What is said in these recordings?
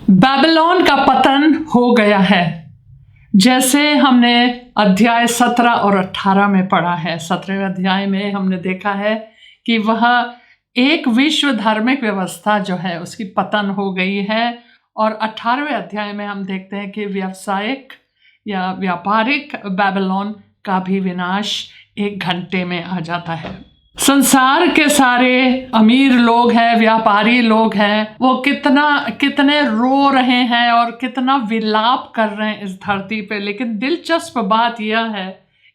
Babylon का पतन हो गया है। जैसे हमने अध्याय 17 और 18 में पढ़ा है। 17वें अध्याय में हमने देखा है कि वह एक विश्व धार्मिक व्यवस्था जो है उसकी पतन हो गई है, और 18वें अध्याय में हम देखते हैं कि व्यावसायिक या व्यापारिक बेबीलोन का भी विनाश एक घंटे में आ जाता है। संसार के सारे अमीर लोग हैं, व्यापारी लोग हैं, वो कितने रो रहे हैं और कितना विलाप कर रहे हैं इस धरती पे। लेकिन दिलचस्प बात यह है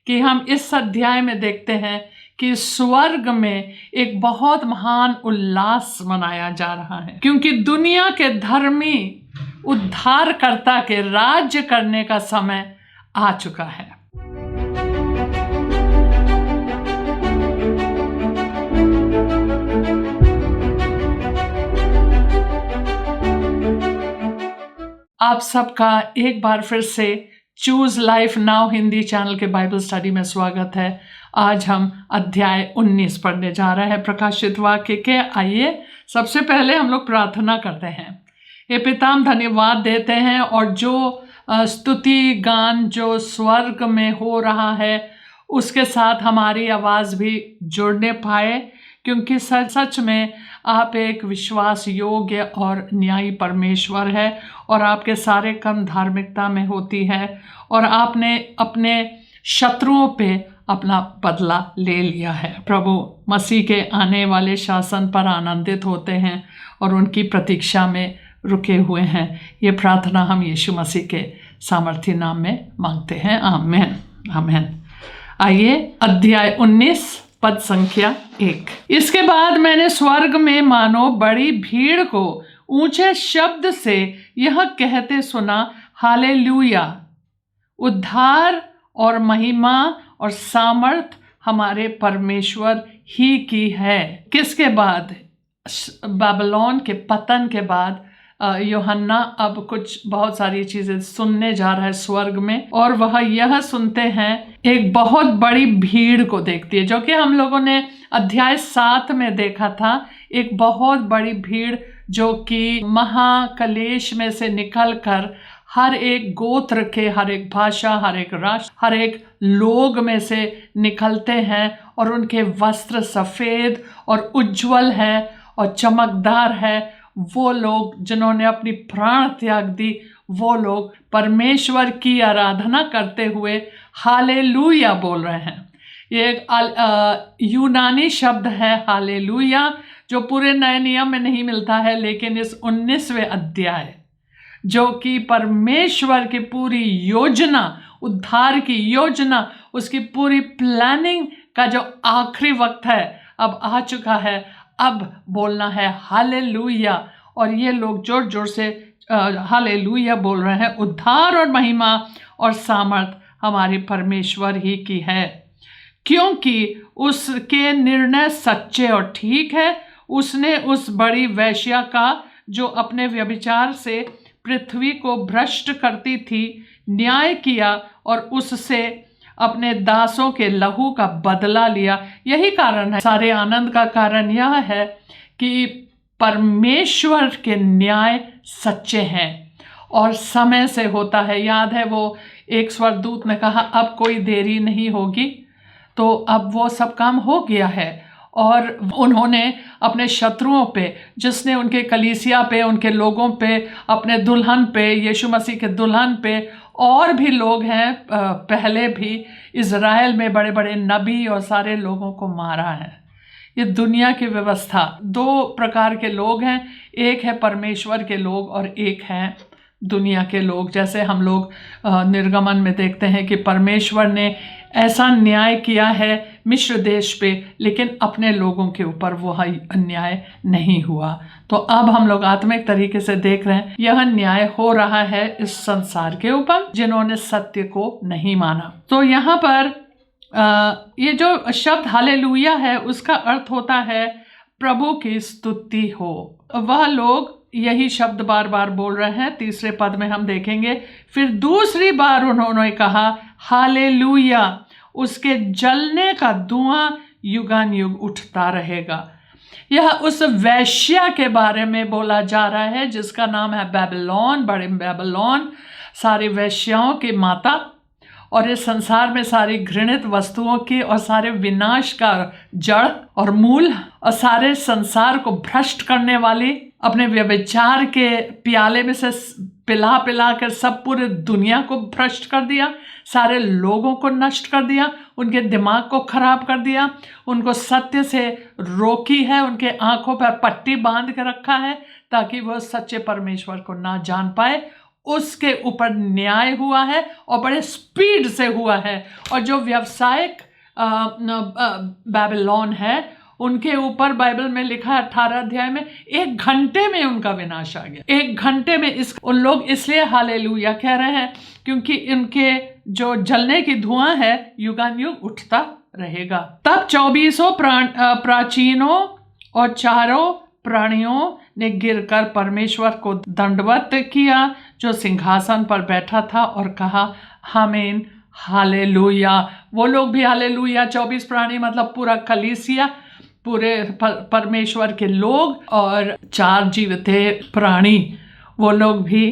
कि हम इस अध्याय में देखते हैं कि स्वर्ग में एक बहुत महान उल्लास मनाया जा रहा है, क्योंकि दुनिया के धर्मी उद्धारकर्ता के राज्य करने का समय आ चुका है। आप सबका एक बार फिर से choose life now Hindi channel के बाइबल स्टडी में स्वागत है। आज हम अध्याय 19 पढ़ने जा रहे हैं प्रकाशित वाक्य के। आइए सबसे पहले हम लोग प्रार्थना करते हैं। हे पिता, हम धन्यवाद देते हैं और जो स्तुति गान जो स्वर्ग में हो रहा है उसके साथ हमारी आवाज़ भी जुड़ने पाए, क्योंकि सच में आप एक विश्वास योग्य और न्यायी परमेश्वर है और आपके सारे काम धार्मिकता में होती है, और आपने अपने शत्रुओं पे अपना बदला ले लिया है। प्रभु मसीह के आने वाले शासन पर आनंदित होते हैं और उनकी प्रतीक्षा में रुके हुए हैं। ये प्रार्थना हम यीशु मसीह के सामर्थी नाम में मांगते हैं। आमीन आमीन। आइए अध्याय 19 पद संख्या 1। इसके बाद मैंने स्वर्ग में मानो बड़ी भीड़ को ऊंचे शब्द से यह कहते सुना, हालेलुया, उद्धार और महिमा और सामर्थ हमारे परमेश्वर ही की है। किसके बाद? बेबीलोन के पतन के बाद यूहन्ना अब कुछ बहुत सारी चीज़ें सुनने जा रहा है स्वर्ग में, और वह यह सुनते हैं, एक बहुत बड़ी भीड़ को देखती है, जो कि हम लोगों ने अध्याय 7 में देखा था। एक बहुत बड़ी भीड़ जो कि महाकलेश में से निकलकर हर एक गोत्र के, हर एक भाषा, हर एक राष्ट्र, हर एक लोग में से निकलते हैं, और उनके वस्त्र सफ़ेद और उज्जवल है और चमकदार है। वो लोग जिन्होंने अपनी प्राण त्याग दी, वो लोग परमेश्वर की आराधना करते हुए हालेलुया बोल रहे हैं। ये एक यूनानी शब्द है हालेलुया, जो पूरे नए नियम में नहीं मिलता है, लेकिन इस 19वें अध्याय जो कि परमेश्वर की पूरी योजना, उद्धार की योजना, उसकी पूरी प्लानिंग का जो आखिरी वक्त है अब आ चुका है। अब बोलना है हालेलुया, और ये लोग जोर जोर से हालेलुया बोल रहे हैं। उद्धार और महिमा और सामर्थ हमारे परमेश्वर ही की है, क्योंकि उसके निर्णय सच्चे और ठीक है। उसने उस बड़ी वेश्या का, जो अपने व्यभिचार से पृथ्वी को भ्रष्ट करती थी, न्याय किया और उससे अपने दासों के लहू का बदला लिया। यही कारण है, सारे आनंद का कारण यह है कि परमेश्वर के न्याय सच्चे हैं और समय से होता है। याद है वो एक स्वर्गदूत ने कहा अब कोई देरी नहीं होगी, तो अब वो सब काम हो गया है। और उन्होंने अपने शत्रुओं पे, जिसने उनके कलीसिया पे, उनके लोगों पे, अपने दुल्हन पे, यीशु मसीह के दुल्हन पे, और भी लोग हैं पहले भी इज़राइल में बड़े बड़े नबी और सारे लोगों को मारा है। ये दुनिया की व्यवस्था, दो प्रकार के लोग हैं, एक है परमेश्वर के लोग और एक है दुनिया के लोग। जैसे हम लोग निर्गमन में देखते हैं कि परमेश्वर ने ऐसा न्याय किया है मिस्र देश पे, लेकिन अपने लोगों के ऊपर वो अन्याय नहीं हुआ। तो अब हम लोग आत्मिक तरीके से देख रहे हैं यह न्याय हो रहा है इस संसार के ऊपर, जिन्होंने सत्य को नहीं माना। तो यहाँ पर ये जो शब्द हालेलुया है उसका अर्थ होता है प्रभु की स्तुति हो। वह लोग यही शब्द बार बार बोल रहे हैं। 3 पद में हम देखेंगे, फिर दूसरी बार उन्होंने कहा हालेलुया, उसके जलने का धुआं युगान युग उठता रहेगा। यह उस वैश्या के बारे में बोला जा रहा है जिसका नाम है बेबीलोन, बड़े बेबीलोन, सारी वैश्याओं की माता, और इस संसार में सारी घृणित वस्तुओं की और सारे विनाश का जड़ और मूल, और सारे संसार को भ्रष्ट करने वाली, अपने व्यभिचार के प्याले में से पिला पिला कर सब पूरे दुनिया को भ्रष्ट कर दिया, सारे लोगों को नष्ट कर दिया, उनके दिमाग को खराब कर दिया, उनको सत्य से रोकी है, उनके आंखों पर पट्टी बांध के रखा है ताकि वह सच्चे परमेश्वर को ना जान पाए। उसके ऊपर न्याय हुआ है और बड़े स्पीड से हुआ है। और जो व्यावसायिक बेबीलोन है उनके ऊपर बाइबल में लिखा है 18 अध्याय में 1 घंटे में उनका विनाश आ गया। 1 घंटे में उन लोग इसलिए हालेलुया कह रहे हैं क्योंकि इनके जो जलने की धुआं है युगानुयुग उठता रहेगा। तब 24 प्राचीनों और 4 प्राणियों ने गिरकर परमेश्वर को दंडवत किया जो सिंहासन पर बैठा था और कहा आमीन हालेलुया। वो लोग भी हालेलुया, 24 प्राणी मतलब पूरा कलीसिया, पूरे परमेश्वर के लोग, और 4 जीवते प्राणी वो लोग भी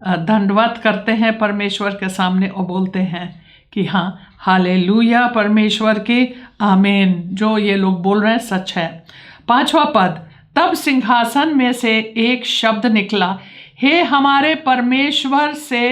दंडवत करते हैं परमेश्वर के सामने और बोलते हैं कि हाँ हालेलुया परमेश्वर की, आमीन। जो ये लोग बोल रहे हैं सच है। 5वां पद, तब सिंहासन में से एक शब्द निकला, हे हमारे परमेश्वर से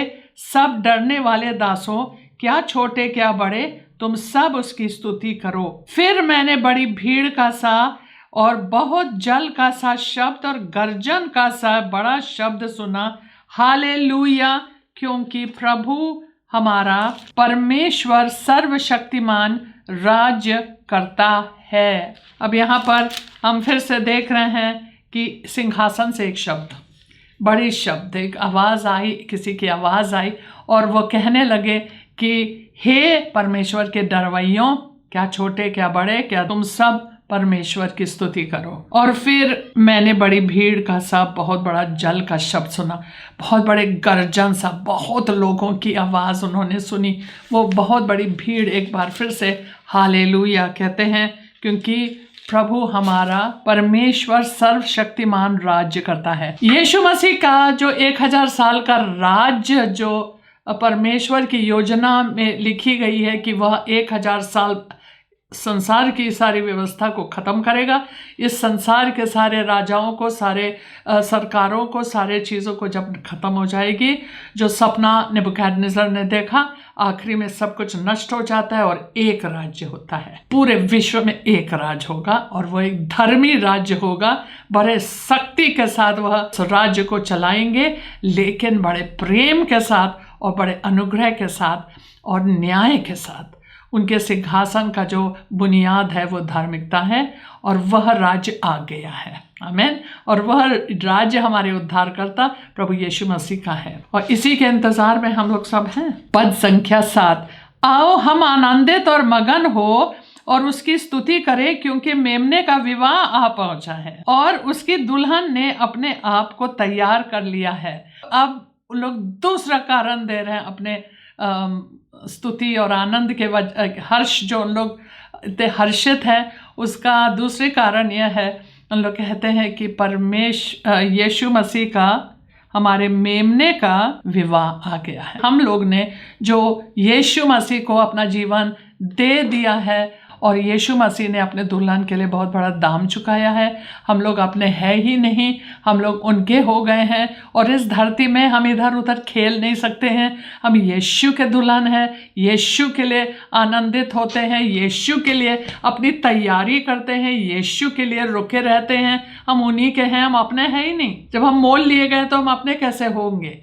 सब डरने वाले दासों, क्या छोटे क्या बड़े, तुम सब उसकी स्तुति करो। फिर मैंने बड़ी भीड़ का सा और बहुत जल का सा शब्द और गर्जन का सा बड़ा शब्द सुना, हालेलुया, क्योंकि प्रभु हमारा परमेश्वर सर्वशक्तिमान राज्य करता है। अब यहाँ पर हम फिर से देख रहे हैं कि सिंहासन से एक शब्द, बड़ी शब्द, एक आवाज़ आई, किसी की आवाज़ आई और वो कहने लगे कि हे परमेश्वर के डरवैयों, क्या छोटे क्या बड़े, क्या तुम सब परमेश्वर की स्तुति करो। और फिर मैंने बड़ी भीड़ का सा बहुत बड़ा जल का शब्द सुना, बहुत बड़े गर्जन सा, बहुत लोगों की आवाज़ उन्होंने सुनी। वो बहुत बड़ी भीड़ एक बार फिर से हालेलुया कहते हैं क्योंकि प्रभु हमारा परमेश्वर सर्वशक्तिमान राज्य करता है। यीशु मसीह का जो 1000 साल का राज्य जो परमेश्वर की योजना में लिखी गई है कि वह 1000 साल संसार की सारी व्यवस्था को ख़त्म करेगा, इस संसार के सारे राजाओं को, सारे सरकारों को, सारे चीज़ों को जब ख़त्म हो जाएगी, जो सपना नेबुकदनेस्सर ने देखा, आखिरी में सब कुछ नष्ट हो जाता है और एक राज्य होता है। पूरे विश्व में एक राज होगा और वह एक धर्मी राज्य होगा। बड़े शक्ति के साथ वह राज्य को चलाएंगे, लेकिन बड़े प्रेम के साथ और बड़े अनुग्रह के साथ और न्याय के साथ। उनके सिंहासन का जो बुनियाद है वो धार्मिकता है और वह राज्य आ गया है, आमीन। और वह राज्य हमारे उद्धारकर्ता प्रभु यीशु मसीह का है और इसी के इंतजार में हम लोग सब हैं। पद संख्या 7, आओ हम आनंदित और मगन हो और उसकी स्तुति करें क्योंकि मेमने का विवाह आ पहुंचा है और उसकी दुल्हन ने अपने आप को तैयार कर लिया है। अब लोग दूसरा कारण दे रहे हैं अपने स्तुति और आनंद के हर्ष, जो उन लोग इतने हर्षित हैं, उसका दूसरे कारण यह है, उन लोग कहते हैं कि यीशु मसीह का, हमारे मेमने का विवाह आ गया है। हम लोग ने जो यीशु मसीह को अपना जीवन दे दिया है और यीशु मसीह ने अपने दुल्हन के लिए बहुत बड़ा दाम चुकाया है। हम लोग अपने हैं ही नहीं, हम लोग उनके हो गए हैं और इस धरती में हम इधर उधर खेल नहीं सकते हैं। हम यीशु के दुल्हन हैं, यीशु के लिए आनंदित होते हैं, यीशु के लिए अपनी तैयारी करते हैं, यीशु के लिए रुके रहते हैं। हम उन्हीं के हैं, हम अपने हैं ही नहीं। जब हम मोल लिए गए तो हम अपने कैसे होंगे?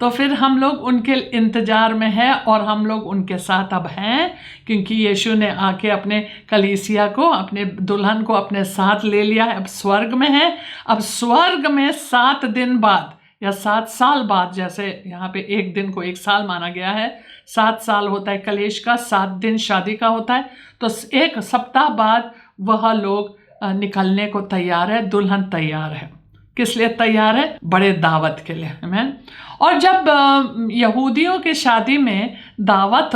तो फिर हम लोग उनके इंतज़ार में हैं और हम लोग उनके साथ अब हैं क्योंकि यीशु ने आके अपने कलीसिया को, अपने दुल्हन को अपने साथ ले लिया है। अब स्वर्ग में है। अब स्वर्ग में 7 दिन बाद या 7 साल बाद, जैसे यहाँ पे एक दिन को 1 साल माना गया है, 7 साल होता है कलेश का, 7 दिन शादी का होता है, तो 1 सप्ताह बाद वह लोग निकलने को तैयार है। दुल्हन तैयार है। किस लिए तैयार है? बड़े दावत के लिए, आमीन। और जब यहूदियों की शादी में दावत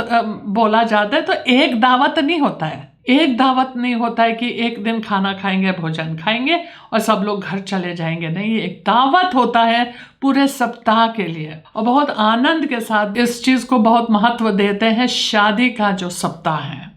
बोला जाता है तो एक दावत नहीं होता है, एक दावत नहीं होता है कि एक दिन खाना खाएंगे, भोजन खाएंगे और सब लोग घर चले जाएंगे। नहीं, ये एक दावत होता है पूरे सप्ताह के लिए, और बहुत आनंद के साथ इस चीज़ को बहुत महत्व देते हैं। शादी का जो सप्ताह है,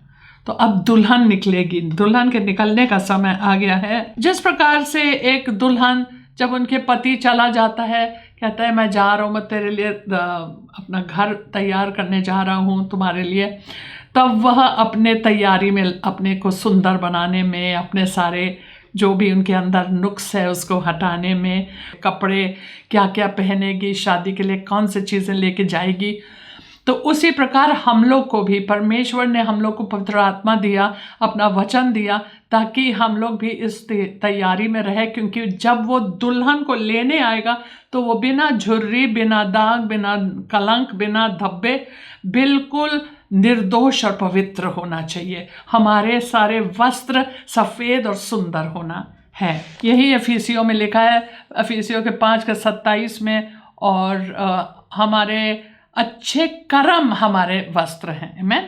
तो अब दुल्हन निकलेगी, दुल्हन के निकलने का समय आ गया है। जिस प्रकार से एक दुल्हन जब उनके पति चला जाता है, कहता है मैं जा रहा हूँ, मैं तेरे लिए अपना घर तैयार करने जा रहा हूँ तुम्हारे लिए, तब वह अपने तैयारी में, अपने को सुंदर बनाने में, अपने सारे जो भी उनके अंदर नुक्स है उसको हटाने में, कपड़े क्या क्या पहनेगी, शादी के लिए कौन सी चीज़ें लेके जाएगी, तो उसी प्रकार हम लोग को भी परमेश्वर ने हम लोग को पवित्र आत्मा दिया, अपना वचन दिया, ताकि हम लोग भी इस तैयारी में रहे। क्योंकि जब वो दुल्हन को लेने आएगा तो वो बिना झुर्री, बिना दाग, बिना कलंक, बिना धब्बे, बिल्कुल निर्दोष और पवित्र होना चाहिए। हमारे सारे वस्त्र सफ़ेद और सुंदर होना है। यही एफिसियों में लिखा है, एफिसियों के 5:27 में, और हमारे अच्छे कर्म हमारे वस्त्र हैं। आमीन।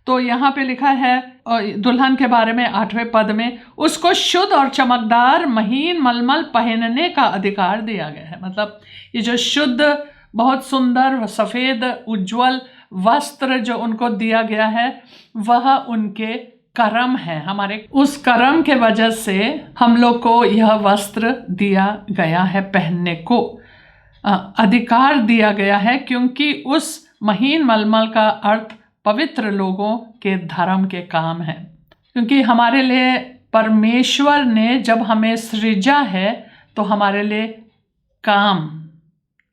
तो यहाँ पे लिखा है दुल्हन के बारे में 8वें पद में, उसको शुद्ध और चमकदार महीन मलमल पहनने का अधिकार दिया गया है। मतलब ये जो शुद्ध, बहुत सुंदर, सफ़ेद, उज्जवल वस्त्र जो उनको दिया गया है, वह उनके कर्म है। हमारे उस कर्म के वजह से हम लोग को यह वस्त्र दिया गया है, पहनने को अधिकार दिया गया है। क्योंकि उस महीन मलमल का अर्थ पवित्र लोगों के धर्म के काम है। क्योंकि हमारे लिए परमेश्वर ने जब हमें सृजा है तो हमारे लिए काम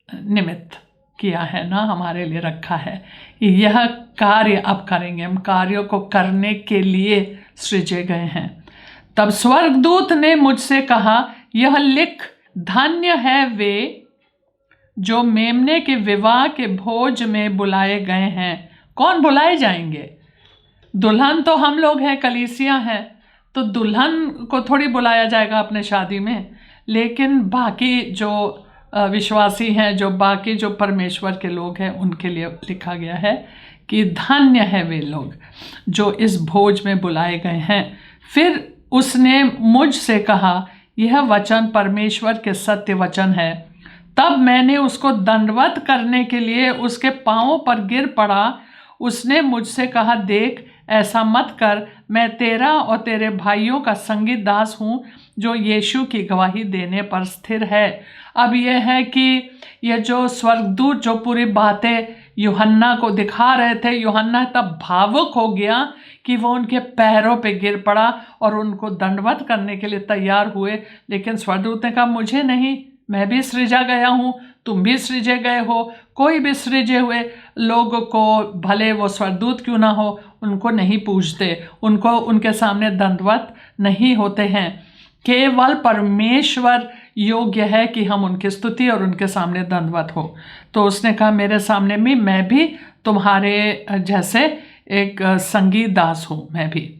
निमित्त किया है ना, हमारे लिए रखा है। यह कार्य अब करेंगे, हम कार्यों को करने के लिए सृजे गए हैं। तब स्वर्गदूत ने मुझसे कहा, यह लिख, धन्य है वे जो मेमने के विवाह के भोज में बुलाए गए हैं। कौन बुलाए जाएंगे? दुल्हन तो हम लोग हैं, कलीसिया हैं, तो दुल्हन को थोड़ी बुलाया जाएगा अपने शादी में। लेकिन बाकी जो विश्वासी हैं, जो बाकी जो परमेश्वर के लोग हैं, उनके लिए लिखा गया है कि धन्य है वे लोग जो इस भोज में बुलाए गए हैं। फिर उसने मुझसे कहा, यह वचन परमेश्वर के सत्य वचन है। तब मैंने उसको दंडवत करने के लिए उसके पांवों पर गिर पड़ा। उसने मुझसे कहा, देख, ऐसा मत कर, मैं तेरा और तेरे भाइयों का संगी दास हूँ जो यीशु की गवाही देने पर स्थिर है। अब यह है कि यह जो स्वर्गदूत जो पूरी बातें यूहन्ना को दिखा रहे थे, यूहन्ना तब भावुक हो गया कि वो उनके पैरों पे गिर पड़ा और उनको दंडवत करने के लिए तैयार हुए। लेकिन स्वर्गदूत ने कहा, मुझे नहीं, मैं भी सृजा गया हूँ, तुम भी सृजे गए हो। कोई भी सृजे हुए लोग को, भले वो स्वर्गदूत क्यों ना हो, उनको नहीं पूजते, उनको उनके सामने दंडवत नहीं होते हैं। केवल परमेश्वर योग्य है कि हम उनकी स्तुति और उनके सामने दंडवत हो। तो उसने कहा, मेरे सामने में मैं भी तुम्हारे जैसे एक संगी दास हूँ, मैं भी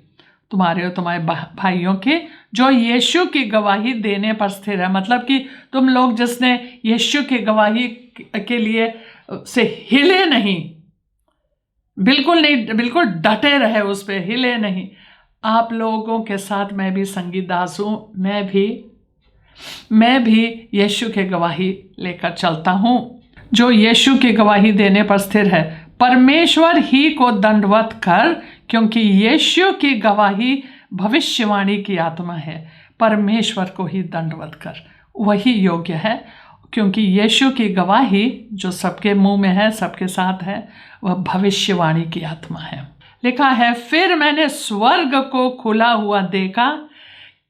तुम्हारे और तुम्हारे भाइयों के जो यीशु की गवाही देने पर स्थिर है। मतलब कि तुम लोग जिसने यीशु की गवाही के लिए से हिले नहीं, बिल्कुल नहीं, बिल्कुल डटे रहे उस पे, हिले नहीं। आप लोगों के साथ मैं भी संगी दास हूँ, मैं भी यीशु की गवाही लेकर चलता हूँ, जो यीशु की गवाही देने पर स्थिर है। परमेश्वर ही को दंडवत कर, क्योंकि यीशु की गवाही भविष्यवाणी की आत्मा है। परमेश्वर को ही दंडवत कर, वही योग्य है, क्योंकि यीशु की गवाही जो सबके मुंह में है, सबके साथ है, वह भविष्यवाणी की आत्मा है। लिखा है, फिर मैंने स्वर्ग को खुला हुआ देखा।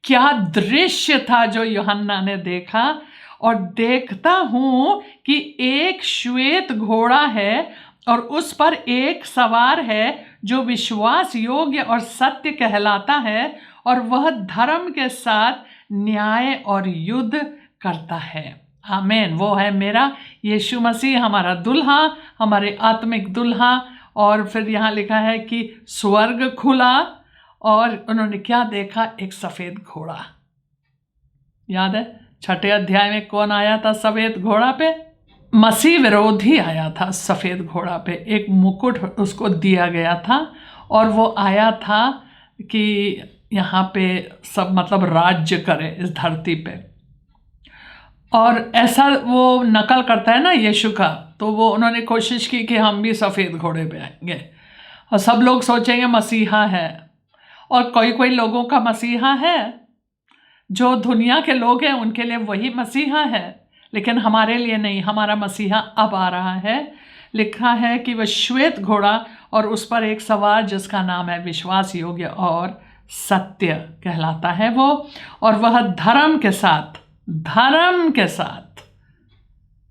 क्या दृश्य था जो यूहन्ना ने देखा! और देखता हूँ कि एक श्वेत घोड़ा है और उस पर एक सवार है जो विश्वास योग्य और सत्य कहलाता है, और वह धर्म के साथ न्याय और युद्ध करता है। आमीन। वो है मेरा यीशु मसीह, हमारा दुल्हा, हमारे आत्मिक दुल्हा। और फिर यहाँ लिखा है कि स्वर्ग खुला और उन्होंने क्या देखा? एक सफ़ेद घोड़ा। याद है 6ठे अध्याय में कौन आया था सफ़ेद घोड़ा पे? मसीह विरोधी आया था सफ़ेद घोड़ा पे। एक मुकुट उसको दिया गया था और वो आया था कि यहाँ पे सब मतलब राज्य करे इस धरती पे। और ऐसा वो नकल करता है ना यीशु का, तो वो उन्होंने कोशिश की कि हम भी सफ़ेद घोड़े पे आएंगे और सब लोग सोचेंगे मसीहा है। और कोई कोई लोगों का मसीहा है, जो दुनिया के लोग हैं उनके लिए वही मसीहा है, लेकिन हमारे लिए नहीं। हमारा मसीहा अब आ रहा है। लिखा है कि वह श्वेत घोड़ा और उस पर एक सवार जिसका नाम है विश्वास योग्य और सत्य कहलाता है वो, और वह धर्म के साथ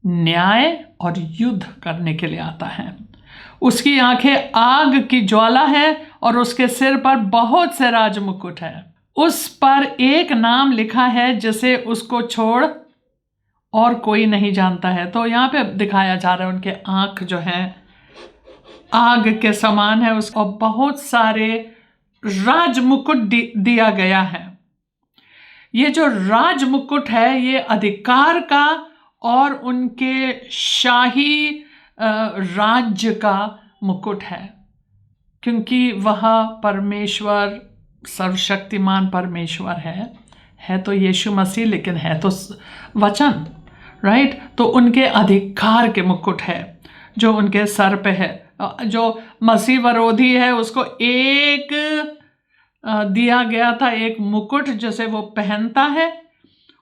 न्याय और युद्ध करने के लिए आता है। उसकी आंखें आग की ज्वाला है और उसके सिर पर बहुत से राजमुकुट है। उस पर एक नाम लिखा है जिसे उसको छोड़ और कोई नहीं जानता है। तो यहाँ पे दिखाया जा रहा है उनके आंख जो है आग के समान है, उसको बहुत सारे राजमुकुट दिया गया है। ये जो राजमुकुट है ये अधिकार का और उनके शाही राज्य का मुकुट है, क्योंकि वह परमेश्वर सर्वशक्तिमान परमेश्वर है तो यीशु मसीह, लेकिन है तो वचन, राइट। तो उनके अधिकार के मुकुट है जो उनके सर पे है। जो मसीह विरोधी है उसको एक दिया गया था, एक मुकुट जैसे वो पहनता है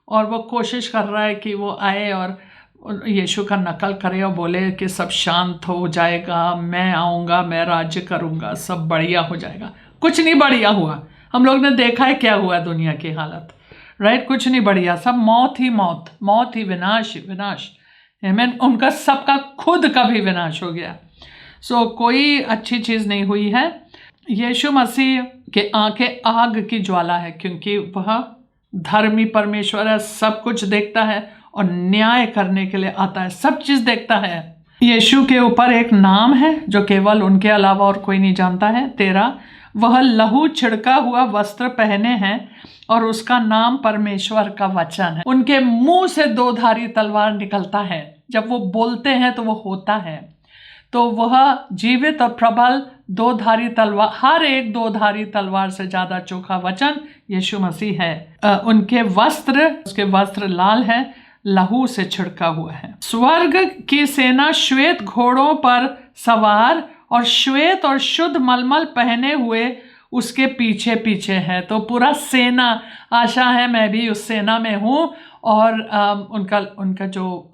और वो कोशिश कर रहा है कि वो आए और यीशु का नकल करे और बोले कि सब शांत हो जाएगा, मैं आऊँगा, मैं राज्य करूँगा, सब बढ़िया हो जाएगा। कुछ नहीं बढ़िया हुआ। हम लोग ने देखा है क्या हुआ दुनिया की हालत, राइट। कुछ नहीं बढ़िया, सब मौत ही विनाश ही विनाश। आमीन। उनका सबका खुद का भी विनाश हो गया। सो कोई अच्छी चीज़ नहीं हुई है। यीशु मसीह के आंखें आग की ज्वाला है, क्योंकि वह धर्मी परमेश्वर है, सब कुछ देखता है और न्याय करने के लिए आता है, सब चीज़ देखता है। यीशु के ऊपर एक नाम है जो केवल उनके अलावा और कोई नहीं जानता है। 13, वह लहू छिड़का हुआ वस्त्र पहने हैं और उसका नाम परमेश्वर का वचन है। उनके मुंह से 2 धारी तलवार निकलता है, जब वो बोलते हैं तो वो होता है। तो वह जीवित और प्रबल 2 धारी तलवार, हर एक 2 धारी तलवार से ज्यादा चोखा वचन यीशु मसीह है। उसके वस्त्र लाल है, लहू से छिड़का हुआ है। स्वर्ग की सेना श्वेत घोड़ों पर सवार और श्वेत और शुद्ध मलमल पहने हुए उसके पीछे पीछे है। तो पूरा सेना, आशा है मैं भी उस सेना में हूँ, और उनका जो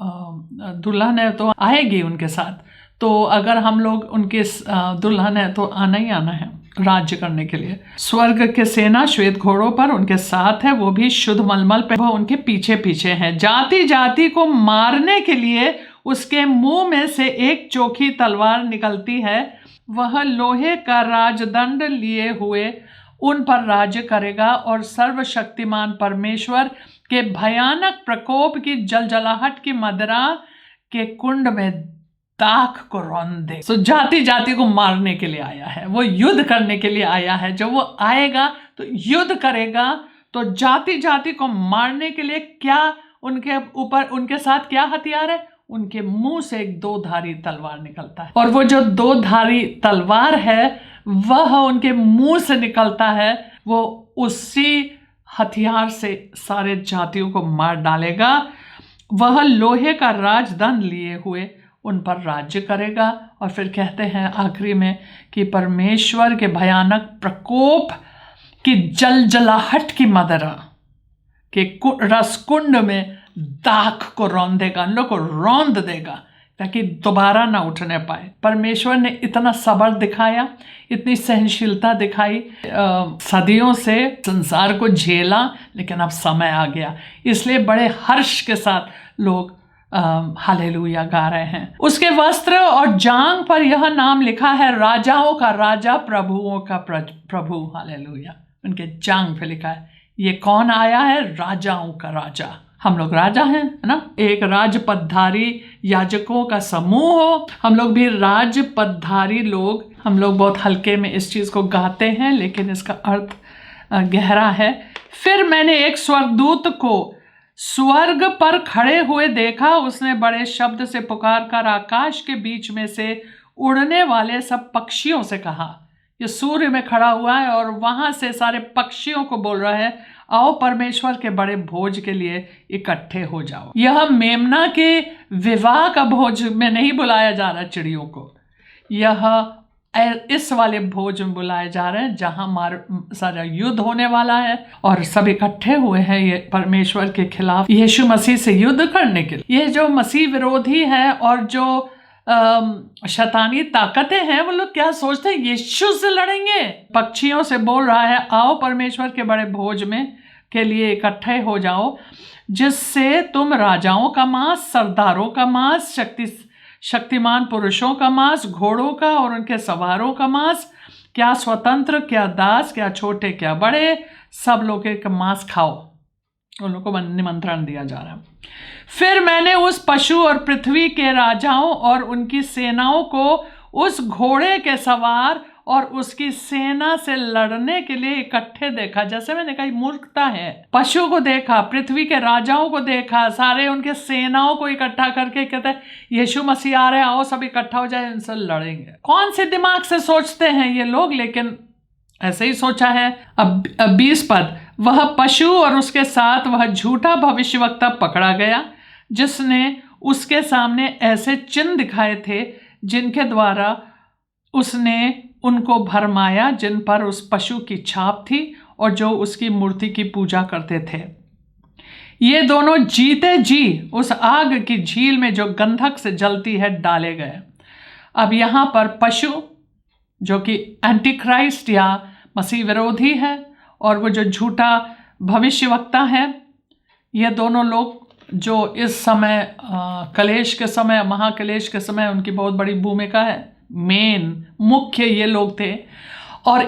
दुल्हन है तो आएगी उनके साथ। तो अगर हम लोग उनके दुल्हन है तो आना ही आना है राज्य करने के लिए। स्वर्ग के सेना श्वेत घोड़ों पर उनके साथ है, वो भी शुद्ध मलमल पे, वो उनके पीछे पीछे हैं। जाति जाति को मारने के लिए उसके मुंह में से एक चोखी तलवार निकलती है। वह लोहे का राजदंड लिए हुए उन पर राज्य करेगा और सर्वशक्तिमान परमेश्वर के भयानक प्रकोप की जलजलाहट की मदिरा के कुंड में दाख को रौंद दे। सो जाति जाति को मारने के लिए आया है, वो युद्ध करने के लिए आया है। जब वो आएगा तो युद्ध करेगा, तो जाति जाति को मारने के लिए क्या उनके ऊपर, उनके साथ क्या हथियार है? उनके मुंह से एक 2 धारी तलवार निकलता है, और वो जो 2 धारी तलवार है वह उनके मुंह से निकलता है। वो उसी हथियार से सारे जातियों को मार डालेगा। वह लोहे का राजदंड लिए हुए उन पर राज्य करेगा। और फिर कहते हैं आखिरी में कि परमेश्वर के भयानक प्रकोप की जलजलाहट की मदिरा के रसकुंड में दाख को रौंदेगा, उन लोग को रौंद देगा ताकि दोबारा ना उठने पाए। परमेश्वर ने इतना सब्र दिखाया, इतनी सहनशीलता दिखाई, सदियों से संसार को झेला, लेकिन अब समय आ गया, इसलिए बड़े हर्ष के साथ लोग हालेलुया गा रहे हैं। उसके वस्त्र और जांघ पर यह नाम लिखा है, राजाओं का राजा, प्रभुओं का प्रभु। हालेलुया। उनके जांघ पे लिखा है। ये कौन आया है? राजाओं का राजा। हम लोग राजा हैं, है ना। एक राजपदधारी याजकों का समूह हो, हम लोग भी राजपदधारी लोग। हम लोग बहुत हल्के में इस चीज को गाते हैं, लेकिन इसका अर्थ गहरा है। फिर मैंने एक स्वर्गदूत को स्वर्ग पर खड़े हुए देखा। उसने बड़े शब्द से पुकार कर आकाश के बीच में से उड़ने वाले सब पक्षियों से कहा। ये सूर्य में खड़ा हुआ है और वहां से सारे पक्षियों को बोल रहा है, आओ परमेश्वर के बड़े भोज के लिए इकट्ठे हो जाओ। यह मेमना के विवाह का भोज में नहीं बुलाया जा रहा चिड़ियों को, यह इस वाले भोज में बुलाए जा रहे हैं जहां सारा युद्ध होने वाला है और सब इकट्ठे हुए हैं ये परमेश्वर के खिलाफ यीशु मसीह से युद्ध करने के लिए। ये जो मसीह विरोधी है और जो शैतानी ताकतें हैं, वो लोग क्या सोचते हैं यीशु से लड़ेंगे। पक्षियों से बोल रहा है, आओ परमेश्वर के बड़े भोज में के लिए इकट्ठे हो जाओ, जिससे तुम राजाओं का मांस, सरदारों का मांस, शक्तिमान पुरुषों का मांस, घोड़ों का और उनके सवारों का मांस, क्या स्वतंत्र क्या दास, क्या छोटे क्या बड़े, सब लोगों का मांस खाओ। उन लोगों को निमंत्रण दिया जा रहा है। फिर मैंने उस पशु और पृथ्वी के राजाओं और उनकी सेनाओं को उस घोड़े के सवार और उसकी सेना से लड़ने के लिए इकट्ठे देखा। जैसे मैंने कहा मूर्खता है। पशु को देखा, पृथ्वी के राजाओं को देखा, सारे उनके सेनाओं को इकट्ठा करके कहते हैं यीशु मसीह आ रहे हैं, आओ सब इकट्ठा हो जाए, इनसे लड़ेंगे। कौन से दिमाग से सोचते हैं ये लोग, लेकिन ऐसे ही सोचा है। अब 20 पद, वह पशु और उसके साथ वह झूठा भविष्यवक्ता पकड़ा गया, जिसने उसके सामने ऐसे चिन्ह दिखाए थे जिनके द्वारा उसने उनको भरमाया, जिन पर उस पशु की छाप थी और जो उसकी मूर्ति की पूजा करते थे। ये दोनों जीते जी उस आग की झील में जो गंधक से जलती है डाले गए। अब यहाँ पर पशु जो कि एंटी क्राइस्ट या मसीह विरोधी है और वो जो झूठा भविष्यवक्ता है, ये दोनों लोग जो इस समय कलेश के समय, महाकलेश के समय उनकी बहुत बड़ी भूमिका है, मुख्य ये लोग थे। और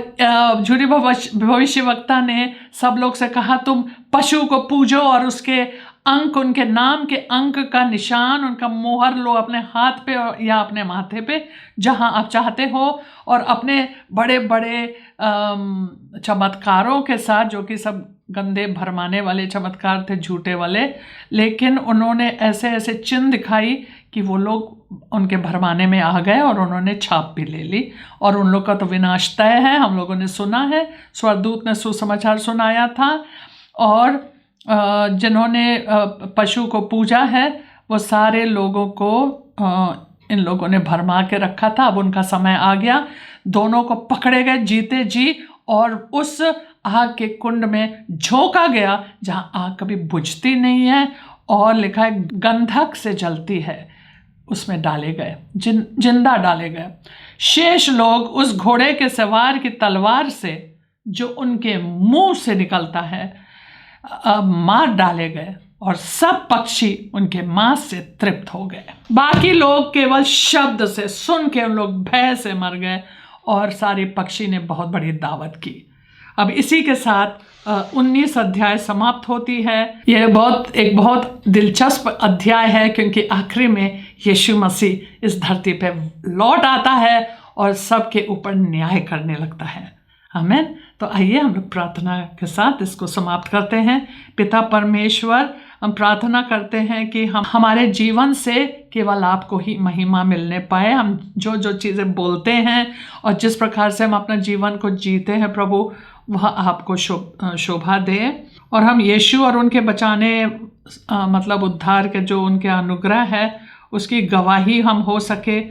झूठी भविष्यवक्ता ने सब लोग से कहा तुम पशु को पूजो और उसके अंक, उनके नाम के अंक का निशान, उनका मोहर लो अपने हाथ पे या अपने माथे पे जहां आप चाहते हो, और अपने बड़े बड़े चमत्कारों के साथ, जो कि सब गंदे भरमाने वाले चमत्कार थे, झूठे वाले, लेकिन उन्होंने ऐसे ऐसे चिन्ह दिखाई कि वो लोग उनके भरमाने में आ गए और उन्होंने छाप भी ले ली और उन लोग का तो विनाश तय है। हम लोगों ने सुना है, स्वर्गदूत ने सुसमाचार सुनाया था, और जिन्होंने पशु को पूजा है वो सारे लोगों को इन लोगों ने भरमा के रखा था। अब उनका समय आ गया, दोनों को पकड़े गए जीते जी और उस आग के कुंड में झोंका गया जहां आग कभी बुझती नहीं है और लिखा है गंधक से जलती है, उसमें डाले गए, जिंदा डाले गए। शेष लोग उस घोड़े के सवार की तलवार से जो उनके मुंह से निकलता है मार डाले गए और सब पक्षी उनके मांस से तृप्त हो गए। बाकी लोग केवल शब्द से सुन के उन लोग भय से मर गए और सारे पक्षी ने बहुत बड़ी दावत की। अब इसी के साथ 19 अध्याय समाप्त होती है। यह एक बहुत दिलचस्प अध्याय है, क्योंकि आखिरी में यीशु मसीह इस धरती पे लौट आता है और सबके ऊपर न्याय करने लगता है। आमीन। तो आइए हम लोग प्रार्थना के साथ इसको समाप्त करते हैं। पिता परमेश्वर, हम प्रार्थना करते हैं कि हम हमारे जीवन से केवल आपको ही महिमा मिलने पाए। हम जो जो चीज़ें बोलते हैं और जिस प्रकार से हम अपना जीवन को जीते हैं प्रभु, वह आपको शोभा दे, और हम यीशु और उनके बचाने मतलब उद्धार के जो उनके अनुग्रह है उसकी गवाही हम हो सके।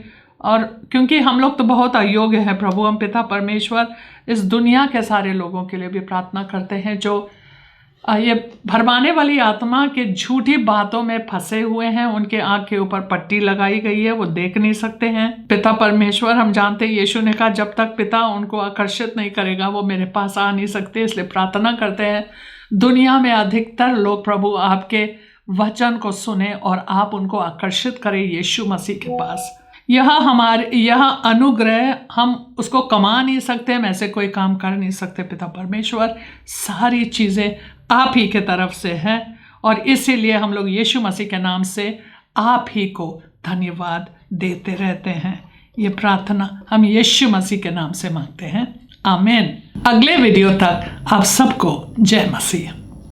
और क्योंकि हम लोग तो बहुत अयोग्य हैं प्रभु, हम पिता परमेश्वर इस दुनिया के सारे लोगों के लिए भी प्रार्थना करते हैं जो ये भरमाने वाली आत्मा के झूठी बातों में फंसे हुए हैं। उनके आँख के ऊपर पट्टी लगाई गई है, वो देख नहीं सकते हैं। पिता परमेश्वर, हम जानते हैं यीशु ने कहा जब तक पिता उनको आकर्षित नहीं करेगा वो मेरे पास आ नहीं सकते। इसलिए प्रार्थना करते हैं दुनिया में अधिकतर लोग प्रभु आपके वचन को सुने और आप उनको आकर्षित करें यीशु मसीह के पास। यह अनुग्रह हम उसको कमा नहीं सकते, हम ऐसे कोई काम कर नहीं सकते। पिता परमेश्वर, सारी चीज़ें आप ही के तरफ से हैं और इसीलिए हम लोग यीशु मसीह के नाम से आप ही को धन्यवाद देते रहते हैं। ये प्रार्थना हम यीशु मसीह के नाम से मांगते हैं। आमीन। अगले वीडियो तक आप सबको जय मसीह।